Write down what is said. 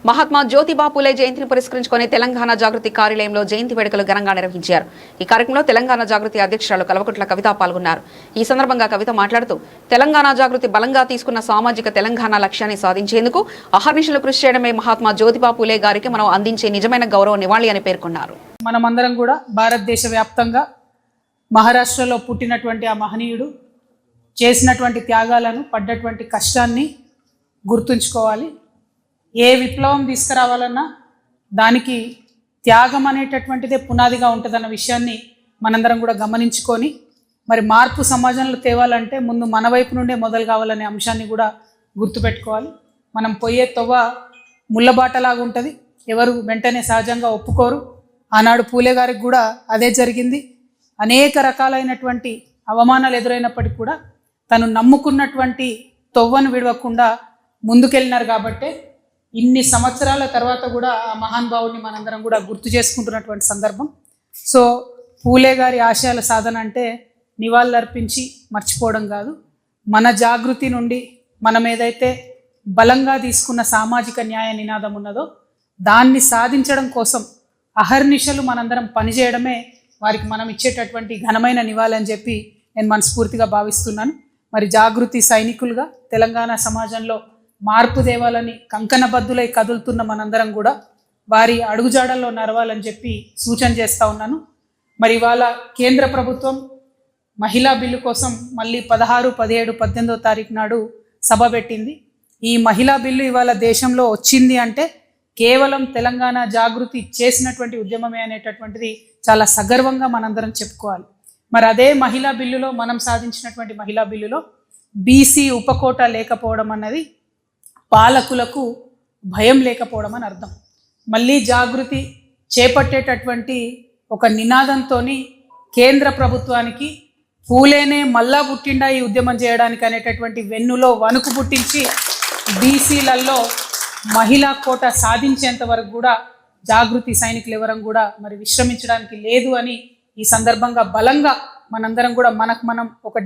మహాత్మా జ్యోతిబా పూలే జయంతిని పురస్కరించుకుని తెలంగాణ జాగృతి కార్యాలయంలో జయంతి వేడుకలు ఘనంగా నిర్వహించారు. ఈ కార్యక్రమంలో తెలంగాణ జాగృతి అధ్యక్షురాలు కల్వకుంట్ల కవిత పాల్గొన్నారు. ఈ సందర్భంగా కవిత మాట్లాడుతూ తెలంగాణ జాగృతి బలంగా తీసుకున్న సామాజిక తెలంగాణ లక్ష్యాన్ని సాధించేందుకు అహర్నిశలు కృషి చేయడమే మహాత్మా జ్యోతిబా పూలే గారికి మనం అందించే నిజమైన గౌరవ నివాళి అని పేర్కొన్నారు. మనమందరం కూడా భారతదేశ వ్యాప్తంగా మహారాష్ట్రలో పుట్టినటువంటి ఆ మహనీయుడు చేసినటువంటి త్యాగాలను, పడ్డటువంటి కష్టాన్ని గుర్తుంచుకోవాలి. ఏ విప్లవం తీసుకురావాలన్నా దానికి త్యాగం అనేటటువంటిదే పునాదిగా ఉంటుందన్న విషయాన్ని మనందరం కూడా గమనించుకొని, మరి మార్పు సమాజంలో తేవాలంటే ముందు మన వైపు నుండే మొదలు కావాలనే అంశాన్ని కూడా గుర్తుపెట్టుకోవాలి. మనం పోయే తొవ్వ ముళ్ళబాటలాగా ఉంటుంది, ఎవరు వెంటనే సహజంగా ఒప్పుకోరు. ఆనాడు పూలే గారికి కూడా అదే జరిగింది. అనేక రకాలైనటువంటి అవమానాలు ఎదురైనప్పటికీ కూడా తను నమ్ముకున్నటువంటి తొవ్వను విడవకుండా ముందుకెళ్ళినారు. కాబట్టే ఇన్ని సంవత్సరాల తర్వాత కూడా ఆ మహానుభావుడిని మనందరం కూడా గుర్తు చేసుకుంటున్నటువంటి సందర్భం. సో పూలే గారి ఆశయాల సాధన అంటే నివాళులర్పించి మర్చిపోవడం కాదు. మన జాగృతి నుండి మనం ఏదైతే బలంగా తీసుకున్న సామాజిక న్యాయ నినాదం ఉన్నదో దాన్ని సాధించడం కోసం అహర్నిశలు మనందరం పనిచేయడమే వారికి మనం ఇచ్చేటటువంటి ఘనమైన నివాళి అని చెప్పి నేను మనస్ఫూర్తిగా భావిస్తున్నాను. మరి జాగృతి సైనికులుగా తెలంగాణ సమాజంలో మార్పు తేవాలని కంకణబద్దులై కదులుతున్న మనందరం కూడా వారి అడుగుజాడల్లో నడవాలని చెప్పి సూచన చేస్తూ ఉన్నాను. మరి ఇవాళ కేంద్ర ప్రభుత్వం మహిళా బిల్లు కోసం మళ్ళీ 16, 17, 18వ తారీఖు నాడు సభ పెట్టింది. ఈ మహిళా బిల్లు ఇవాళ దేశంలో వచ్చింది అంటే కేవలం తెలంగాణ జాగృతి చేసినటువంటి ఉద్యమమే అనేటటువంటిది చాలా సగర్వంగా మనందరం చెప్పుకోవాలి. మరి అదే మహిళా బిల్లులో మనం సాధించినటువంటి మహిళా బిల్లులో బీసీ ఉపకోట లేకపోవడం అన్నది పాలకులకు భయం లేకపోవడం అని అర్థం. మళ్ళీ జాగృతి చేపట్టేటటువంటి ఒక నినాదంతో కేంద్ర ప్రభుత్వానికి పూలేనే మళ్ళా పుట్టిండా ఈ ఉద్యమం చేయడానికి అనేటటువంటి వెన్నులో వణుకు పుట్టించి బీసీలలో మహిళా కోట సాధించేంత వరకు కూడా జాగృతి సైనికులు ఎవరం కూడా మరి విశ్రమించడానికి లేదు అని ఈ సందర్భంగా బలంగా మనందరం కూడా మనకు మనం ఒక